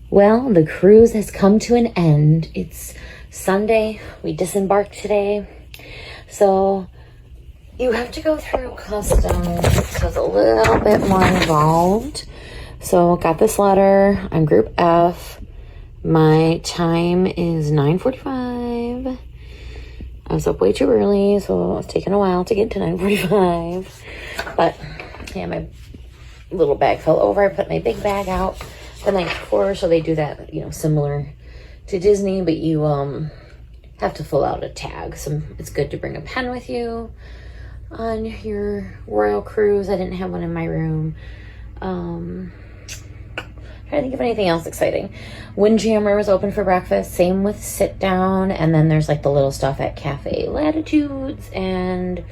Well, the cruise has come to an end. It's Sunday. We disembarked today. So you have to go through customs, so it's a little bit more involved. So got this letter. I'm Group F. My time is 9:45. I was up way too early, so it's taking a while to get to 9:45. But yeah, my little bag fell over. I put my big bag out the night before, so they do that, you know, similar to Disney, but you have to fill out a tag. So it's good to bring a pen with you on your royal cruise. I didn't have one in my room. Trying to think of anything else exciting. Windjammer was open for breakfast. Same with sit down, and then there's like the little stuff at Cafe Latitudes, and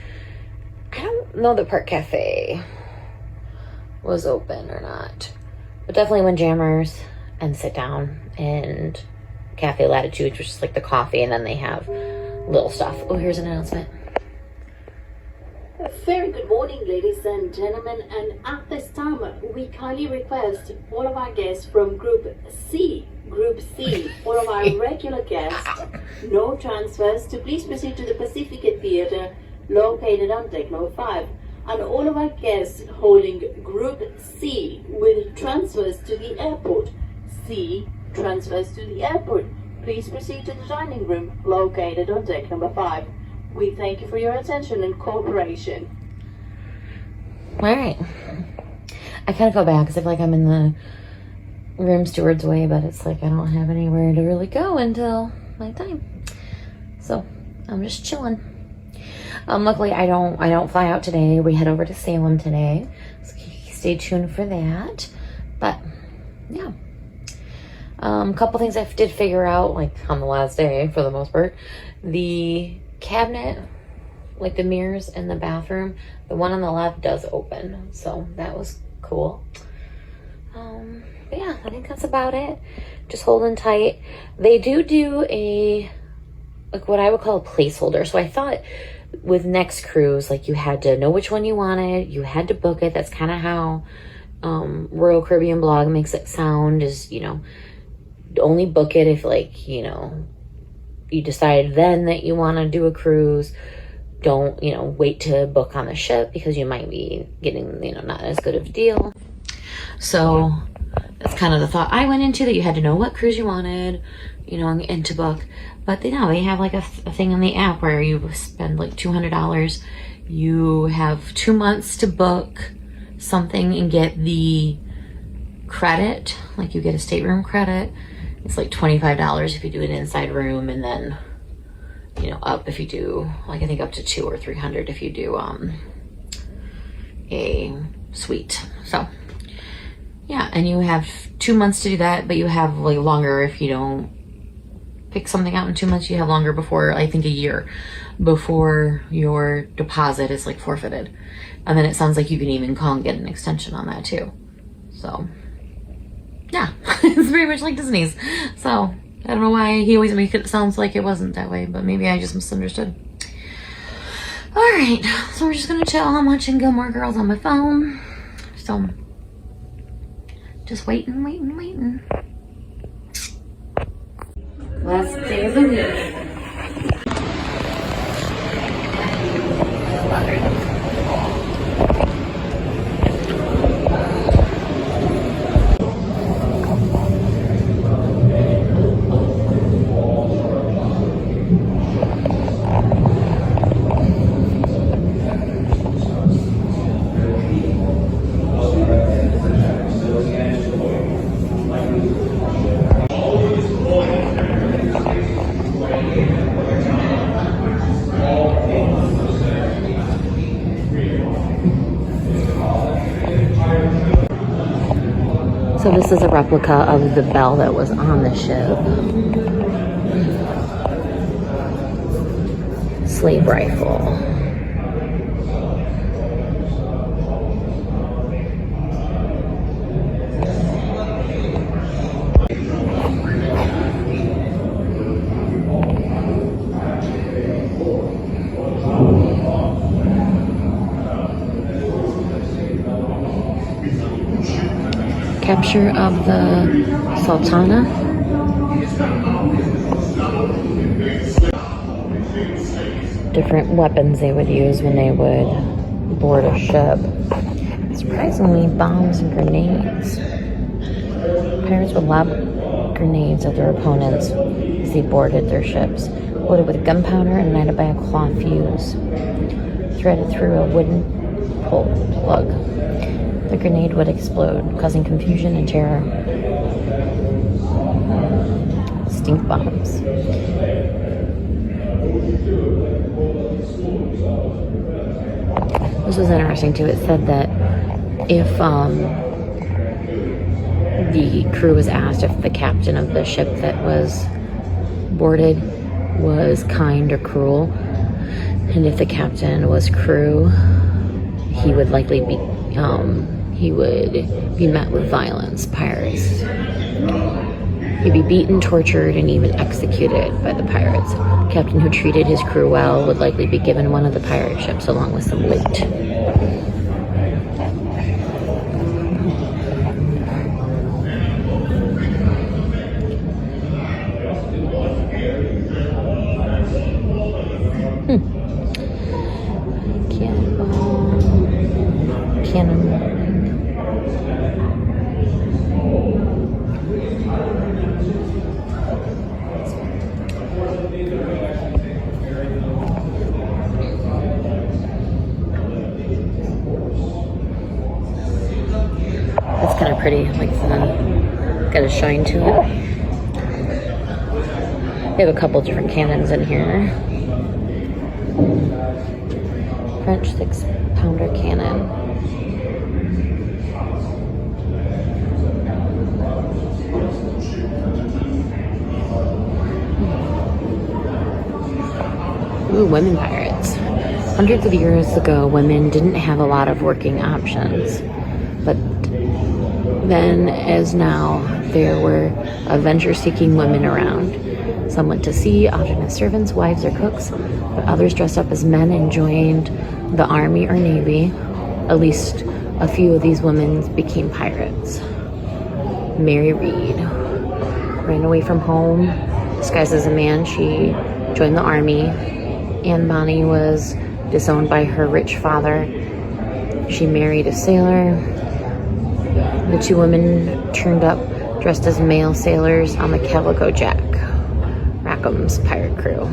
I don't know the Park Cafe was open or not, but definitely Windjammers and sit down, and Cafe Latitudes, which is like the coffee, and then they have little stuff. Oh, here's an announcement. A very good morning, ladies and gentlemen, and at this time we kindly request all of our guests from Group C, all of our regular guests, no transfers, to please proceed to the Pacific Theatre located on deck number 5. And all of our guests holding Group C with transfers to the airport. C, transfers to the airport. Please proceed to the dining room located on deck number 5. We thank you for your attention and cooperation. All right. I kind of go back because I feel like I'm in the room steward's way, but it's like I don't have anywhere to really go until my time. So I'm just chilling. Luckily, I don't fly out today. We head over to Salem today, so stay tuned for that. But yeah, a couple things I did figure out, like on the last day for the most part. The cabinet, like the mirrors in the bathroom, the one on the left does open, so that was cool. But yeah, I think that's about it. Just holding tight. They do a, like, what I would call a placeholder. So I thought with next cruise, like, you had to know which one you wanted, you had to book it. That's kind of how Royal Caribbean blog makes it sound, is, you know, only book it if, like, you know, you decide then that you want to do a cruise. Don't, you know, wait to book on the ship because you might be getting, you know, not as good of a deal. So that's kind of the thought I went into, that you had to know what cruise you wanted, you know, and to book. But they have like a thing on the app where you spend like $200. You have 2 months to book something and get the credit, like you get a stateroom credit. It's like $25 if you do an inside room, and then, you know, up if you do, like, I think up to $200 or $300 if you do a suite. So yeah, and you have 2 months to do that, but you have like longer if you don't pick something out in 2 months. You have longer before, I think a year before your deposit is like forfeited. And then it sounds like you can even call and get an extension on that too. So yeah, it's very much like Disney's. So I don't know why he always makes it sound like it wasn't that way, but maybe I just misunderstood. All right, so we're just gonna chill. I'm watching Gilmore Girls on my phone. So just waiting. Last day of the week. So this is a replica of the bell that was on the ship. Slave rifle. capture of the Sultana. Different weapons they would use when they would board a ship. Surprisingly, bombs and grenades. Pirates would lob grenades at their opponents as they boarded their ships, loaded with gunpowder and ignited by a cloth fuse, threaded through a wooden pull plug. The grenade would explode, causing confusion and terror. Stink bombs. This was interesting too. It said that if the crew was asked if the captain of the ship that was boarded was kind or cruel, and if the captain was cruel, he would likely be met with violence. Pirates. He'd be beaten, tortured, and even executed by the pirates. The captain who treated his crew well would likely be given one of the pirate ships along with some loot. Cannonball. That's kind of pretty, like got a shine to it. They have a couple different cannons in here. French 6-pounder cannon. Ooh, women pirates. Hundreds of years ago, women didn't have a lot of working options. But then, as now, there were adventure-seeking women around. Some went to sea, often as servants, wives, or cooks, but others dressed up as men and joined the army or navy. At least a few of these women became pirates. Mary Read ran away from home, disguised as a man. She joined the army. Anne Bonny was disowned by her rich father. She married a sailor. The two women turned up dressed as male sailors on the Calico Jack, Rackham's pirate crew.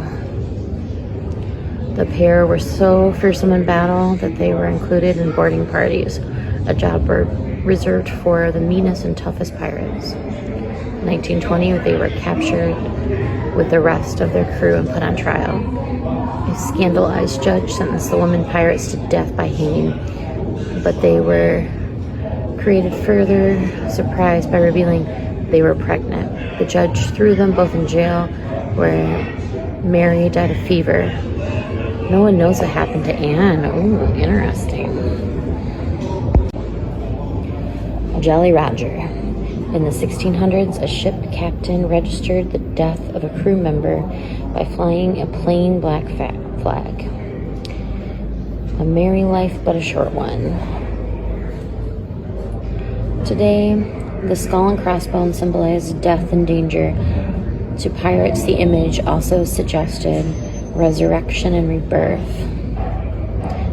The pair were so fearsome in battle that they were included in boarding parties, a job reserved for the meanest and toughest pirates. In 1920, they were captured with the rest of their crew and put on trial. A scandalized judge sentenced the women pirates to death by hanging, but they were created further surprise by revealing they were pregnant. The judge threw them both in jail, where Mary died of fever. No one knows what happened to Anne. Ooh, interesting. Jolly Roger. In the 1600s, a ship captain registered the death of a crew member by flying a plain black flag. A merry life, but a short one. Today, the skull and crossbones symbolize death and danger. To pirates, the image also suggested resurrection and rebirth.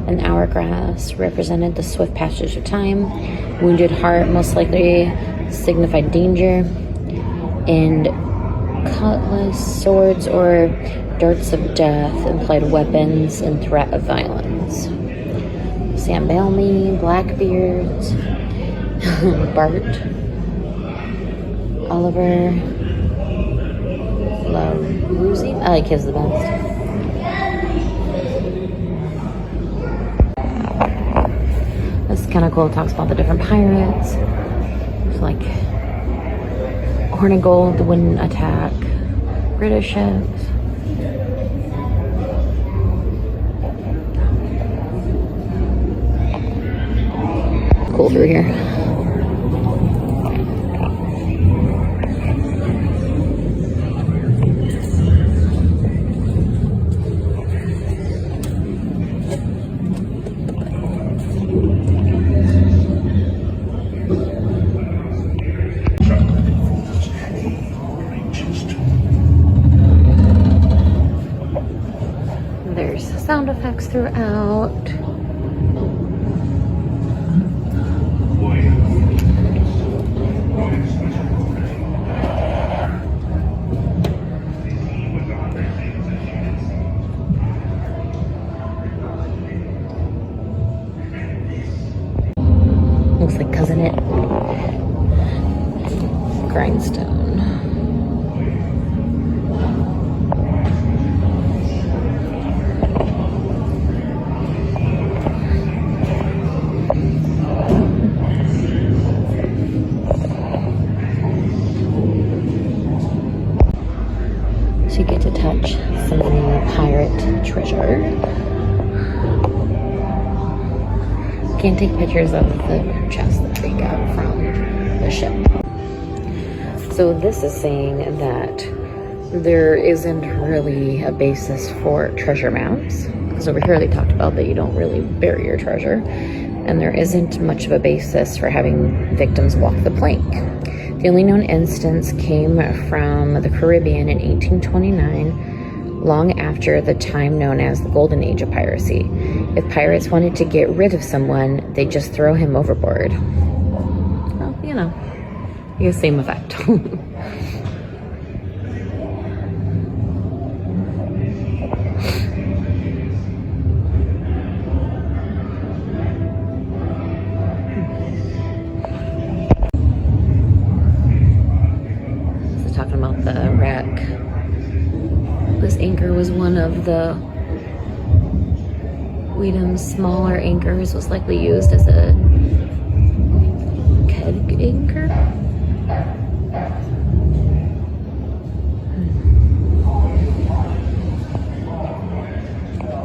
An hourglass represented the swift passage of time. Wounded heart most likely signified danger. And cutlass, swords, or darts of death implied weapons and threat of violence. Sam Bellamy, Blackbeards, Bart, Oliver, LaRusie. I like his the best. This is kind of cool. It talks about the different pirates. It's like Hornigold, the wouldn't attack British ships. Cool through here. sound effects throughout. Looks like Cousin It. Grindstone. So you get to touch some pirate treasure. Can't take pictures of the chest that they got from the ship. So this is saying that there isn't really a basis for treasure maps, because over here they talked about that you don't really bury your treasure, and there isn't much of a basis for having victims walk the plank. The only known instance came from the Caribbean in 1829, long after the time known as the Golden Age of piracy. If pirates wanted to get rid of someone, they'd just throw him overboard. Well, you know, the same effect. Talking about the wreck. This anchor was one of the Weedham's smaller anchors, was likely used as a keg anchor.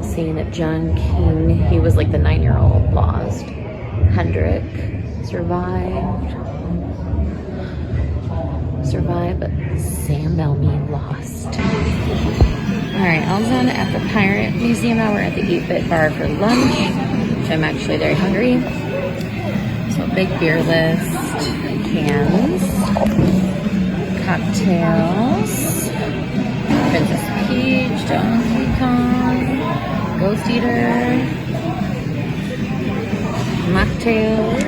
Saying that John King, he was like the 9-year-old lost. Hendrick survived, but Sam Bellamy lost. Alright, I was on at the Pirate Museum now. We're at the 8-bit bar for lunch, which I'm actually very hungry. So big beer list, cans, cocktails, Princess Peach, Donkey Kong, Ghost Eater, mocktails,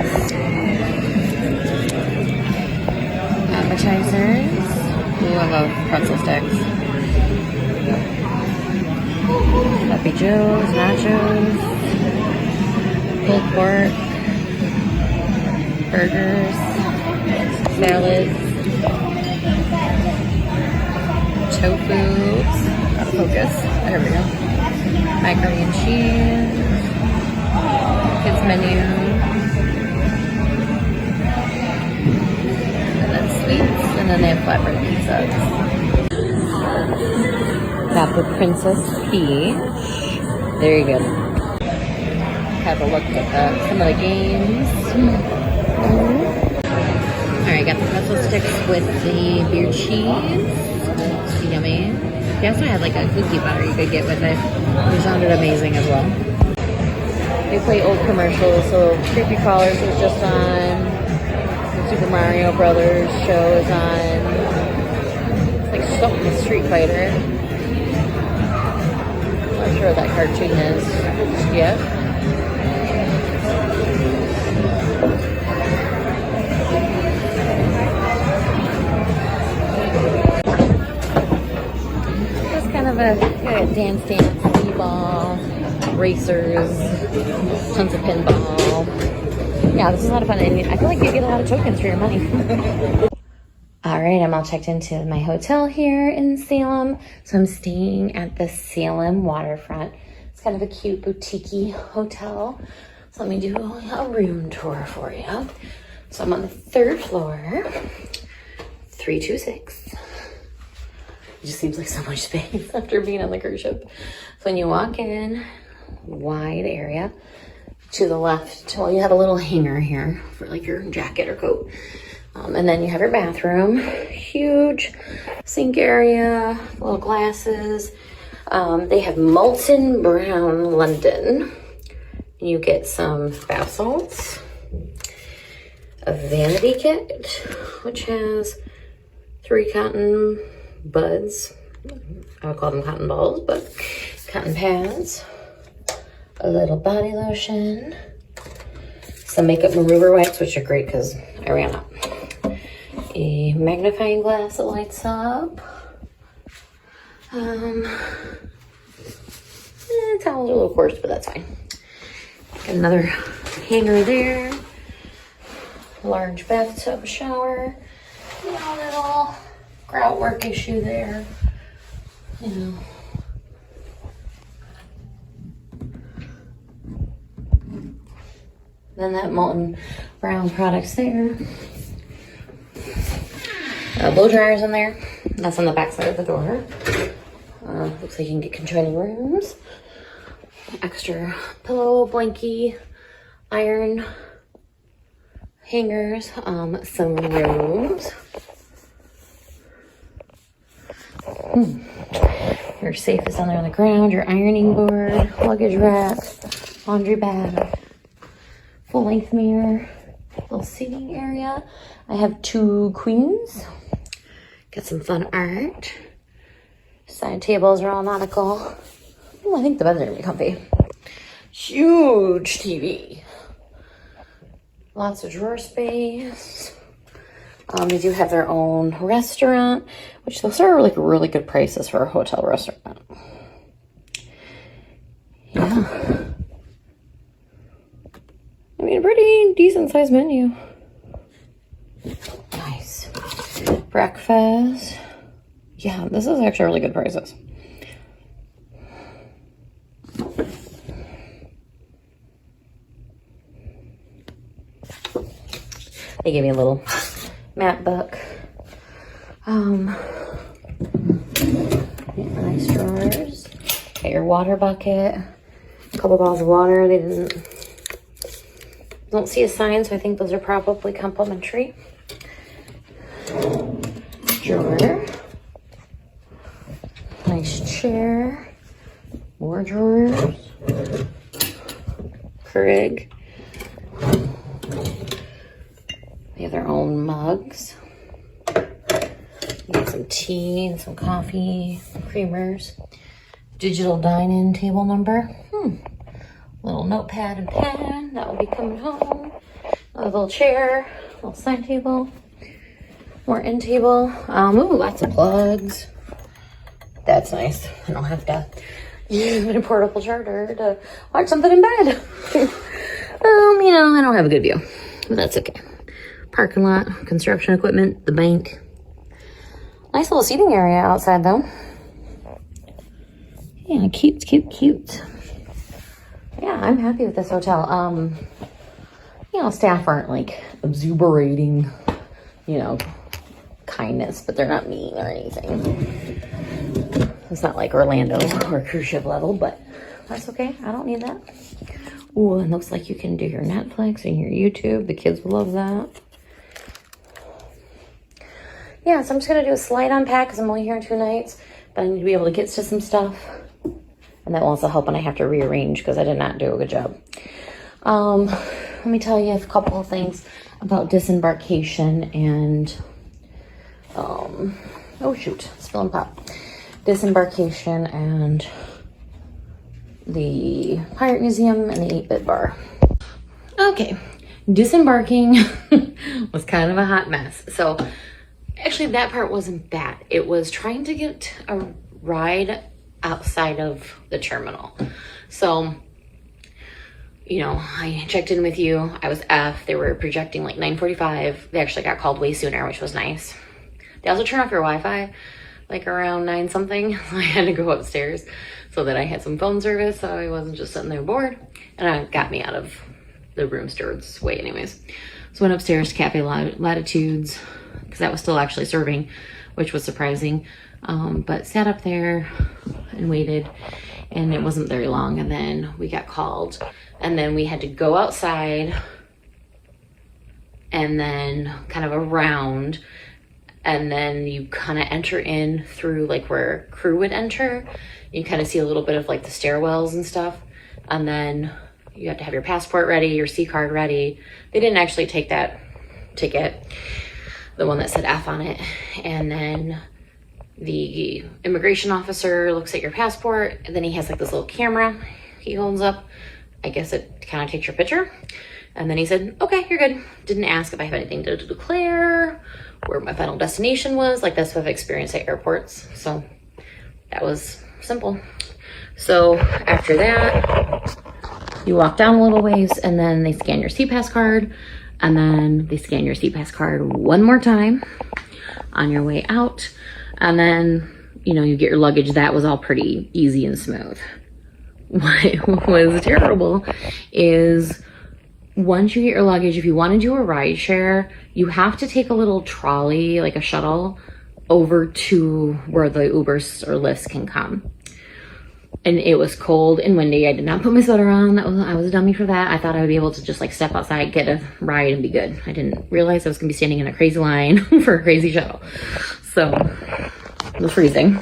appetizers. Ooh, I love pretzel sticks. Happy Joe's, nachos, pulled pork, burgers, salads, tofu. Gotta focus. There we go. Macaroni and cheese, kids menu, and then sweets, and then they have flatbread pizzas. Got the Princess Peach. There you go. Have a look at some of the games. Alright, got the pretzel sticks with the beer cheese. It's yummy. They also had like a cookie butter you could get with it, which sounded amazing as well. They play old commercials, so Creepy Crawlers is just on. The Super Mario Brothers show is on. It's like something with Street Fighter. Not sure what that cartoon is yet. It's kind of a dance, b-ball, racers, tons of pinball. Yeah, this is a lot of fun. And I feel like you get a lot of tokens for your money. All right, I'm all checked into my hotel here in Salem. So I'm staying at the Salem Waterfront. It's kind of a cute boutique hotel. So let me do a room tour for you. So I'm on the 3rd floor, 326. It just seems like so much space after being on the cruise ship. So when you walk in, wide area. To the left, well, you have a little hanger here for like your jacket or coat. And then you have your bathroom, huge sink area, little glasses. They have Molten Brown London. You get some bath salts, a vanity kit, which has 3 cotton buds. I would call them cotton balls, but cotton pads, a little body lotion, some makeup remover wipes, which are great because I ran out. A magnifying glass that lights up. Towels are a little coarse, but that's fine. Got another hanger there. Large bathtub shower. You know, little grout work issue there. You know. Then that molten brown products there. Blow dryers in there. That's on the back side of the door. Looks like you can get conjoining rooms. Extra pillow, blankie, iron hangers, some rooms. Your safe is down there on the ground. Your ironing board, luggage rack, laundry bag, full-length mirror, little seating area. I have 2 queens. Got some fun art. Side tables are all nautical. Ooh, I think the beds are gonna be comfy. Huge TV. Lots of drawer space. They do have their own restaurant, which those are like really good prices for a hotel restaurant. Yeah. I mean, a pretty decent sized menu. Nice. Breakfast. Yeah, this is actually really good prices. They gave me a little map book. Nice drawers. Got your water bucket. A couple bottles of water. They don't see a sign, so I think those are probably complimentary. Drawer. Nice chair. More drawers. Keurig. They have their own mugs. You got some tea and some coffee, creamers. Digital dine-in table number. Little notepad and pen. That will be coming home. A little chair. Little side table. More end table. Ooh, lots of plugs. That's nice. I don't have to use my portable charger to watch something in bed. You know, I don't have a good view, but that's okay. Parking lot, construction equipment, the bank. Nice little seating area outside though. Yeah, cute. Yeah, I'm happy with this hotel. You know, staff aren't like exuberating, you know, kindness, but they're not mean or anything. It's not like Orlando or cruise ship level, but that's okay. I don't need that. Ooh, it looks like you can do your Netflix and your YouTube. The kids will love that. Yeah, so I'm just going to do a slight unpack because I'm only here 2 nights, but I need to be able to get to some stuff. And that will also help when I have to rearrange because I did not do a good job. Let me tell you a couple of things about disembarkation and, oh shoot, spilling pop. Disembarkation and the Pirate Museum and the 8-bit bar. Okay, disembarking was kind of a hot mess. So actually that part wasn't bad. It was trying to get a ride outside of the terminal. So, you know, I checked in with you. I was F. They were projecting like 9:45. They actually got called way sooner, which was nice. They also turn off your Wi-Fi like around 9 something. So I had to go upstairs so that I had some phone service, so I wasn't just sitting there bored. And it got me out of the room steward's way anyways. So went upstairs to Cafe Latitudes because that was still actually serving, which was surprising. But sat up there and waited, and it wasn't very long. And then we got called, and then we had to go outside and then kind of around, and then you kind of enter in through like where crew would enter. You kind of see a little bit of like the stairwells and stuff, and then you have to have your passport ready, your C card ready. They didn't actually take that ticket, the one that said F on it. And then the immigration officer looks at your passport, and then he has like this little camera. he holds up, I guess it kind of takes your picture. And then he said, okay, you're good. Didn't ask if I have anything to declare, where my final destination was. Like, that's what I've experienced at airports. So that was simple. So after that, you walk down a little ways and then they scan your CPAS card, and then they scan your CPAS card one more time on your way out. And then, you know, you get your luggage. That was all pretty easy and smooth. What was terrible is once you get your luggage, if you want to do a ride share, you have to take a little trolley, like a shuttle, over to where the Ubers or Lyfts can come. And it was cold and windy. I did not put my sweater on. I was a dummy for that. I thought I would be able to just like step outside, get a ride, and be good. I didn't realize I was gonna be standing in a crazy line for a crazy shuttle. So it was freezing.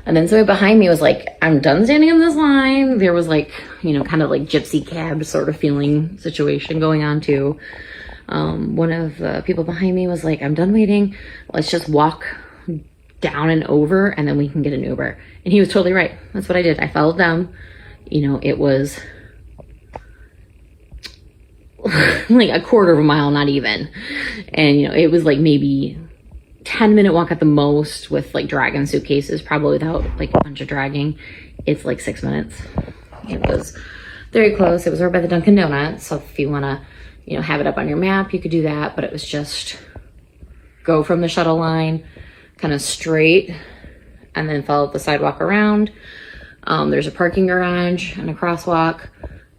And then somebody behind me was like, I'm done standing in this line. There was like, you know, kind of like gypsy cab sort of feeling situation going on too. One of the people behind me was like, I'm done waiting. Let's just walk down and over and then we can get an Uber. And he was totally right. That's what I did. I followed them. You know, it was like a quarter of a mile, not even. And, you know, it was like maybe 10-minute walk at the most with like dragging suitcases, probably without like a bunch of dragging. It's like 6 minutes. It was very close. It was over by the Dunkin' Donuts. So if you want to, you know, have it up on your map, you could do that. But it was just go from the shuttle line kind of straight and then follow the sidewalk around. There's a parking garage and a crosswalk.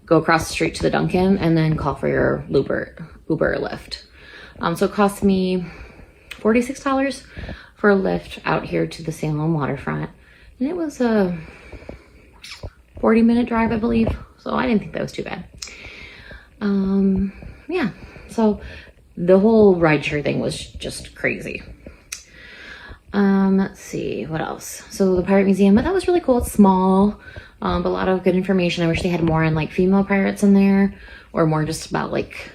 Go across the street to the Dunkin' and then call for your Uber or Lyft. So it cost me $46 for a Lyft out here to the Salem Waterfront. And it was a 40-minute drive, I believe. So I didn't think that was too bad. Yeah, so the whole rideshare thing was just crazy. Let's see, what else? So the Pirate Museum, that was really cool. It's small, but a lot of good information. I wish they had more on like female pirates in there, or more just about like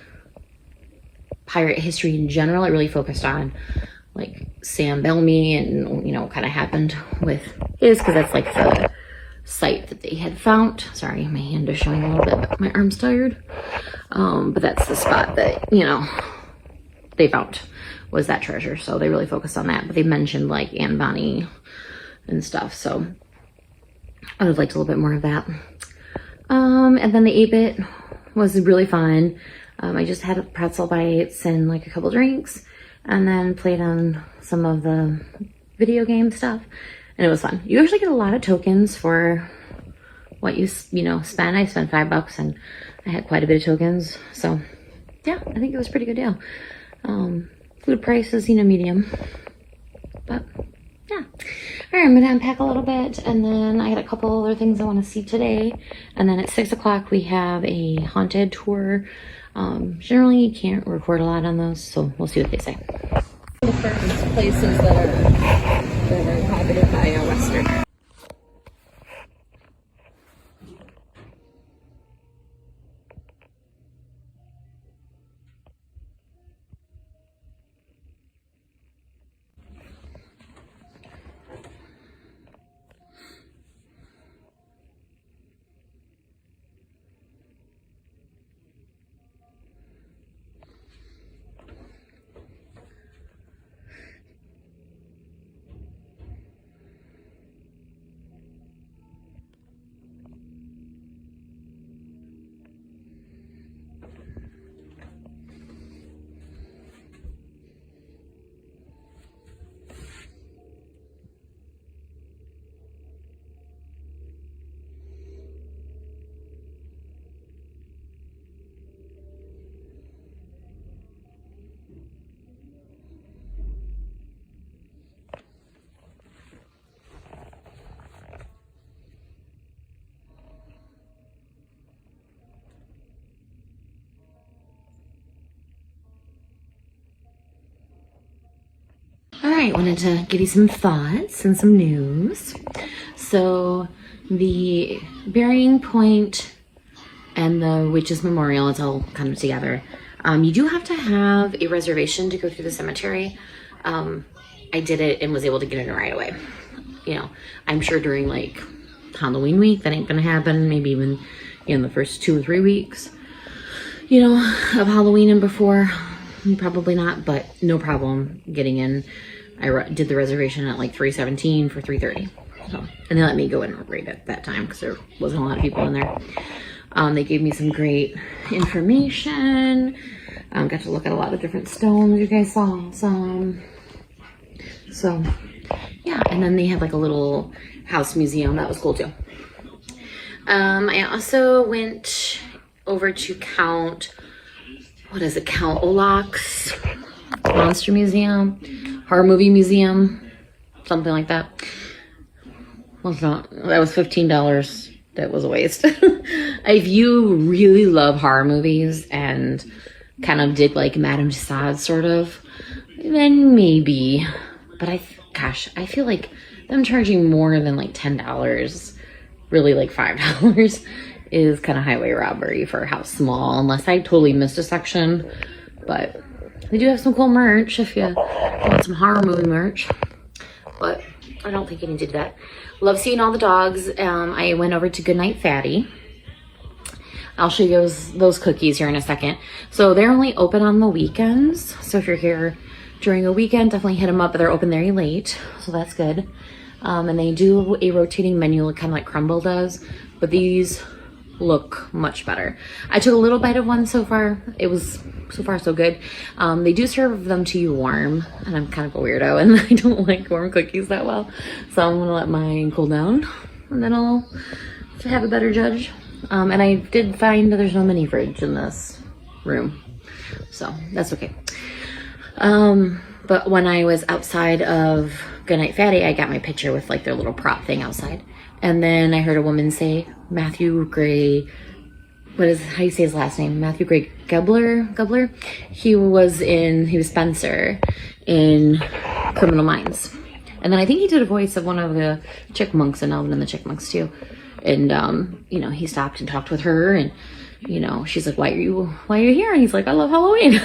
pirate history in general. It really focused on like Sam Bellamy and, you know, what kind of happened with his, because that's like the site that they had found. Sorry, my hand is showing a little bit, but my arm's tired. But that's the spot that, you know, they found was that treasure. So they really focused on that, but they mentioned like Anne Bonny and stuff. So I would have liked a little bit more of that. And then the 8-bit was really fun. I just had pretzel bites and like a couple drinks and then played on some of the video game stuff, and it was fun. You usually get a lot of tokens for what you know, spend. I spent $5 and I had quite a bit of tokens. So yeah, I think it was a pretty good deal. Food prices, you know, medium, but yeah. All right, I'm gonna unpack a little bit, and then I got a couple other things I want to see today. And then at 6 o'clock we have a haunted tour. Generally you can't record a lot on those, so we'll see what they say. Different places that are inhabited by a Westerner. All right, wanted to give you some thoughts and some news. So the burying point and the Witches Memorial, it's all kind of together. You do have to have a reservation to go through the cemetery. I did it and was able to get in right away. You know, I'm sure during like Halloween week. That ain't gonna happen. Maybe even in the first 2 or 3 weeks, you know, of Halloween and before. Probably not, but no problem getting in. I did the reservation at like 3:17 for 3:30. So, and they let me go in right at that time because there wasn't a lot of people in there. They gave me some great information. Got to look at a lot of different stones. You guys saw some. So, yeah. And then they have like a little house museum. That was cool too. I also went over to Count Olaf's Monster Museum, Horror Movie Museum, something like that. That was $15. That was a waste. If you really love horror movies and kind of dig like Madame Tussauds sort of, then maybe. But I feel like them charging more than like $10, really like $5, is kind of highway robbery for how small, unless I totally missed a section. But they do have some cool merch if you want some horror movie merch. But I don't think you need to do that. Love seeing all the dogs. I went over to Goodnight Fatty. I'll show you those cookies here in a second. So they're only open on the weekends. So if you're here during a weekend, definitely hit them up. But they're open very late, so that's good. And they do a rotating menu, kind of like Crumble does. But these look much better. I took a little bite of one so far. It was so far so good. They do serve them to you warm, and I'm kind of a weirdo and I don't like warm cookies that well, so I'm gonna let mine cool down and then I'll have a better judge. And I did find there's no mini fridge in this room, so that's okay. But when I was outside of Goodnight Fatty, I got my picture with like their little prop thing outside. And then I heard a woman say, Matthew Gray, how do you say his last name? Matthew Gray Gubler? He was Spencer in Criminal Minds. And then I think he did a voice of one of the Chickmunks in Alvin and the Chickmunks too. And, you know, he stopped and talked with her and, you know, she's like, why are you here? And he's like, I love Halloween.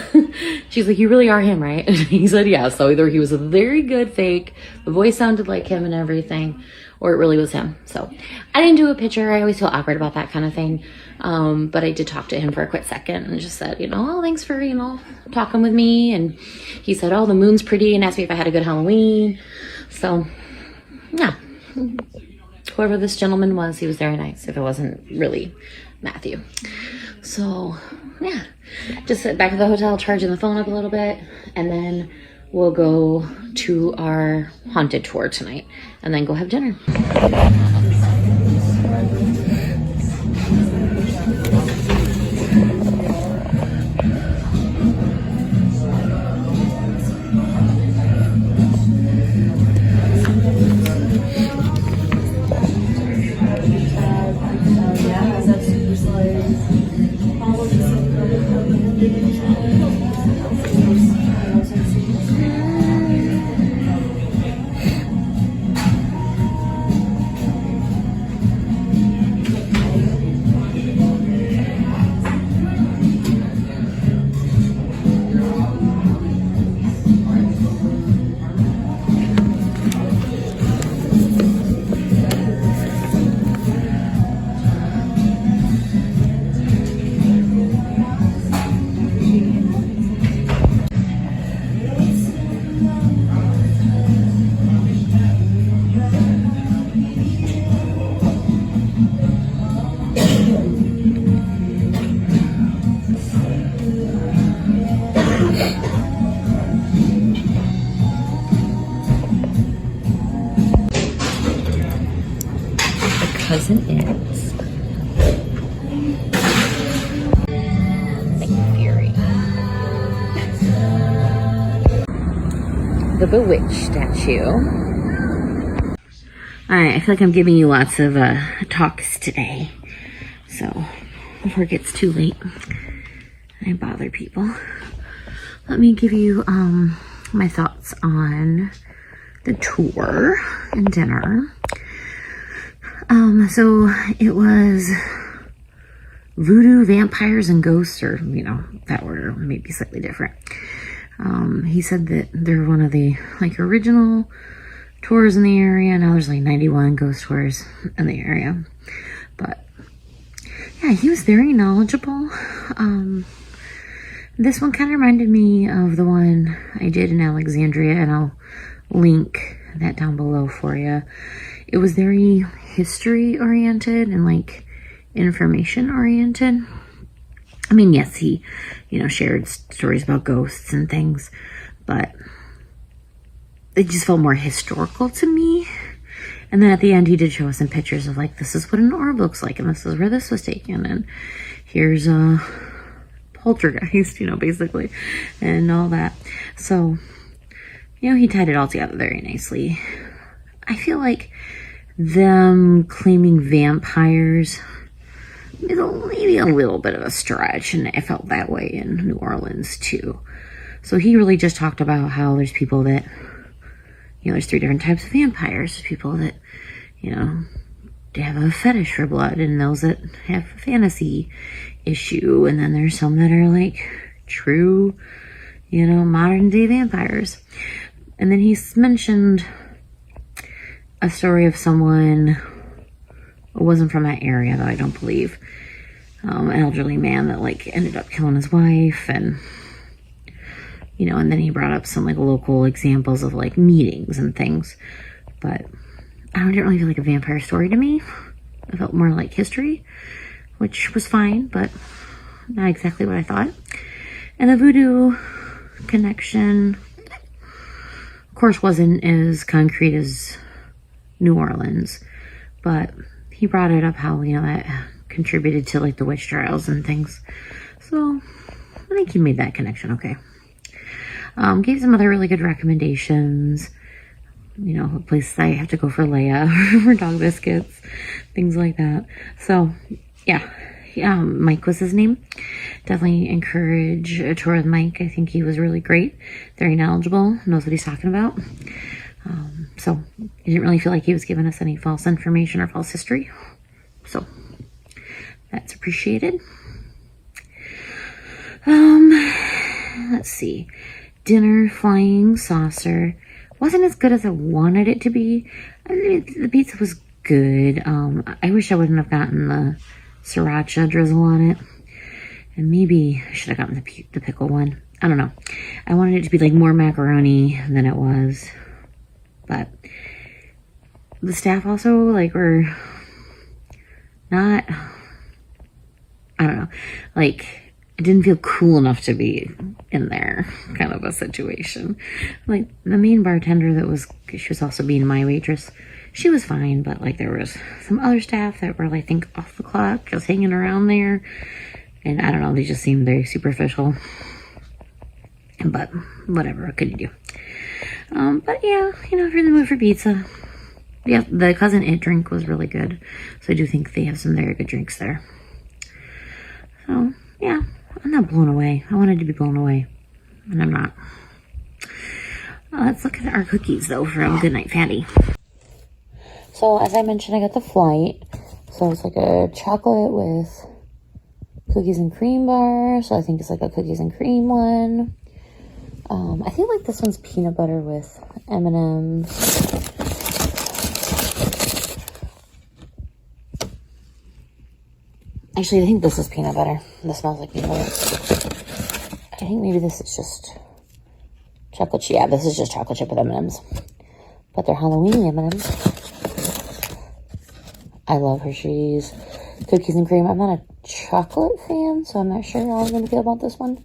She's like, you really are him, right? And he said, yeah. So either he was a very good fake, the voice sounded like him and everything, or it really was him. So I didn't do a picture. I always feel awkward about that kind of thing. But I did talk to him for a quick second and just said, you know, oh, thanks for, you know, talking with me. And he said, oh, the moon's pretty, and asked me if I had a good Halloween. So yeah, whoever this gentleman was, he was very nice, if it wasn't really Matthew. So yeah, just sit back at the hotel, charging the phone up a little bit, and then we'll go to our haunted tour tonight and then go have dinner. Cousin is Fury. The Bewitched statue. Alright, I feel like I'm giving you lots of talks today. So, before it gets too late, I bother people. Let me give you my thoughts on the tour and dinner. So it was voodoo, vampires, and ghosts, or, you know, that order may be slightly different. He said that they're one of the, like, original tours in the area. Now there's like 91 ghost tours in the area. But yeah, he was very knowledgeable. This one kind of reminded me of the one I did in Alexandria, and I'll link that down below for you. It was very history oriented and like information oriented. I mean, yes, he, shared stories about ghosts and things, but it just felt more historical to me. And then at the end, he did show us some pictures of like, this is what an orb looks like, and this is where this was taken, and here's a poltergeist, basically, and all that. So, he tied it all together very nicely. I feel like them claiming vampires is maybe a little bit of a stretch, and I felt that way in New Orleans too. So he really just talked about how there's people that, there's 3 different types of vampires. There's people that, they have a fetish for blood, and those that have a fantasy issue, and then there's some that are like true, modern day vampires. And then he's mentioned a story of someone who wasn't from that area, though I don't believe, an elderly man that like ended up killing his wife, and and then he brought up some like local examples of like meetings and things, but I didn't really feel like a vampire story to me. It felt more like history, which was fine, but not exactly what I thought. And the voodoo connection, of course, wasn't as concrete as New Orleans, but he brought it up how, that contributed to like the witch trials and things. So I think he made that connection okay. Gave some other really good recommendations. Places I have to go for Leia, for dog biscuits, things like that. So, yeah, Mike was his name. Definitely encourage a tour with Mike. I think he was really great, very knowledgeable, knows what he's talking about. So, I didn't really feel like he was giving us any false information or false history. So, that's appreciated. Let's see. Dinner, flying saucer. Wasn't as good as I wanted it to be. I mean, the pizza was good. I wish I wouldn't have gotten the sriracha drizzle on it. And maybe I should have gotten the pickle one. I don't know. I wanted it to be like more macaroni than it was. But the staff also like were not, I don't know, like it didn't feel cool enough to be in there, kind of a situation. Like the main bartender she was also being my waitress. She was fine, but like there was some other staff that were, I think, off the clock, just hanging around there. And I don't know, they just seemed very superficial. But whatever, what could you do? But yeah, if you're in the mood for pizza. Yeah, the Cousin It drink was really good. So I do think they have some very good drinks there. So, yeah, I'm not blown away. I wanted to be blown away, and I'm not. Let's look at our cookies, though, from Goodnight Fatty. So, as I mentioned, I got the flight. So, it's like a chocolate with cookies and cream bar. So, I think it's like a cookies and cream one. I feel like this one's peanut butter with M&M's. Actually, I think this is peanut butter. This smells like peanut butter. I think maybe this is just chocolate chip. Yeah, this is just chocolate chip with M&M's. But they're Halloween M&M's. I love Hershey's cookies and cream. I'm not a chocolate fan, so I'm not sure how I'm going to feel about this one.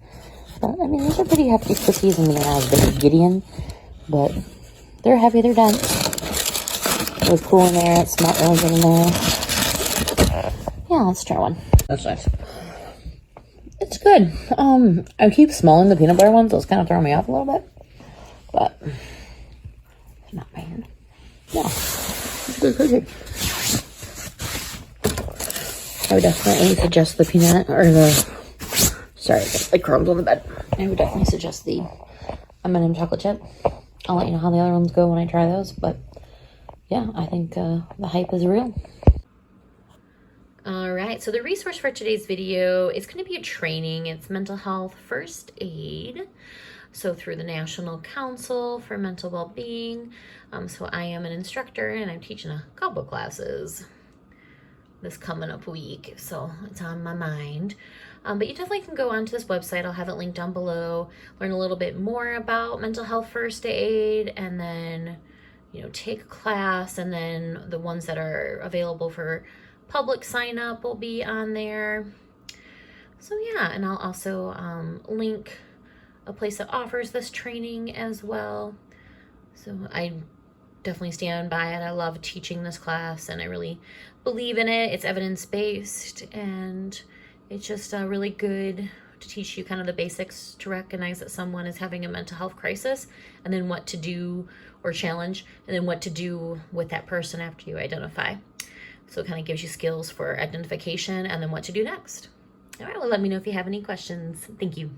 But, I mean, these are pretty hefty cookies. I mean, they're not as big as Gideon, but they're heavy. They're dense. It was cool in there. It smelled really good in there. Yeah, let's try one. That's nice. It's good. I keep smelling the peanut butter ones. Those kind of throw me off a little bit. But it's not bad. Yeah. It's good cookie. I would definitely suggest the peanut or the... Sorry, the crumbs on the bed. I would definitely suggest the M&M chocolate chip. I'll let you know how the other ones go when I try those. But yeah, I think the hype is real. All right, so the resource for today's video is going to be a training. It's mental health first aid. so through the National Council for Mental Well-Being. So I am an instructor and I'm teaching a couple classes this coming up week, so it's on my mind. But you definitely can go onto this website. I'll have it linked down below, learn a little bit more about mental health first aid, and then, you know, take a class, and then the ones that are available for public sign up will be on there. So yeah, and I'll also link a place that offers this training as well. So I definitely stand by it. I love teaching this class and I really believe in it. It's evidence-based and it's just really good to teach you kind of the basics to recognize that someone is having a mental health crisis, and then what to do or challenge, and then what to do with that person after you identify. So it kind of gives you skills for identification and then what to do next. All right, well, let me know if you have any questions. Thank you.